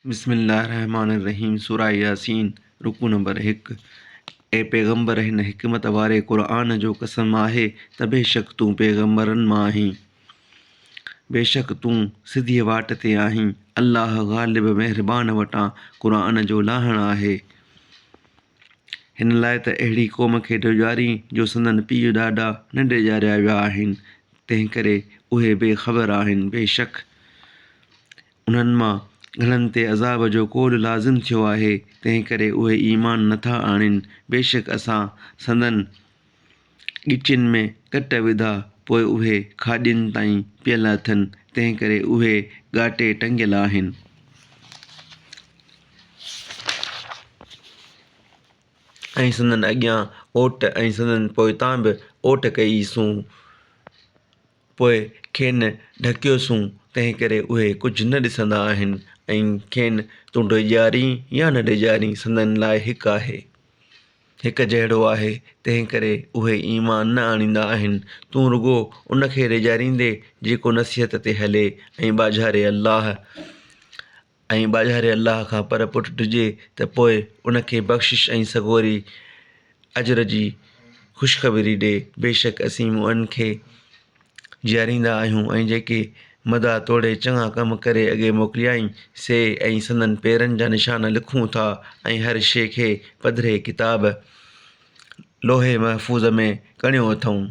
बिस्मिल्लाहिर्रहमानिर्रहीम। सूरा यासीन। रुकू नंबर 1। ए पैगंबर हिन हिकमत वारे क़ुरआन जो कसम आहे त बेशक तूं पैगंबरनि मां आहीं। बेशक तूं सिधी वाट ते आहीं। अल्लाह ग़ालिब महिरबान वटां क़ुरआन जो लाहण आहे। हिन लाइ त अहिड़ी क़ौम खे ॾिॼारी जो संदनि पीउ ॾाॾा न ॾिॼारिया विया आहिनि, तंहिं करे उहे बेख़बर आहिनि। बेशक उन्हनि मां घणनि ते अज़ाब जो कोड़ लाज़िम थियो आहे, तंहिं करे उहे ईमान नथा आणनि। बेशक असां संदनि ॻिचियुनि में कट विधा, पोइ उहे खाॼियुनि ताईं पियल अथनि, तंहिं करे उहे ॻाटे टंगियल आहिनि। ऐं संदनि अॻियां ओट ऐं संदनि पोइतां बि ओट कईसूं, पोइ खेनि ढकियोसूं, तंहिं करे उहे कुझु न ॾिसंदा आहिनि। ऐं खेनि तूं ॾिॼारीं या न ॾिॼारीं, संदनि लाइ हिकु आहे, हिकु जहिड़ो आहे, तंहिं करे उहे ईमान न आणींदा आहिनि। तूं रुॻो उन खे ॾिॼारींदे जेको नसीहत ते हले ऐं ॿाझारे अल्लाह खां पर पुठिजे त पोइ उन खे बख़्शिश ऐं सॻोरी अजर जी ख़ुशख़बरी ॾे। बेशक असीं मूंअनि खे जीआरींदा आहियूं ऐं जेके मदा तोड़े चङा कम करे अॻे मोकिलियाई से ऐं संदनि पेरनि जा निशान लिखूं था ऐं हर शइ खे पधिरे किताब लोहे महफ़ूज़ में कणियो अथऊं।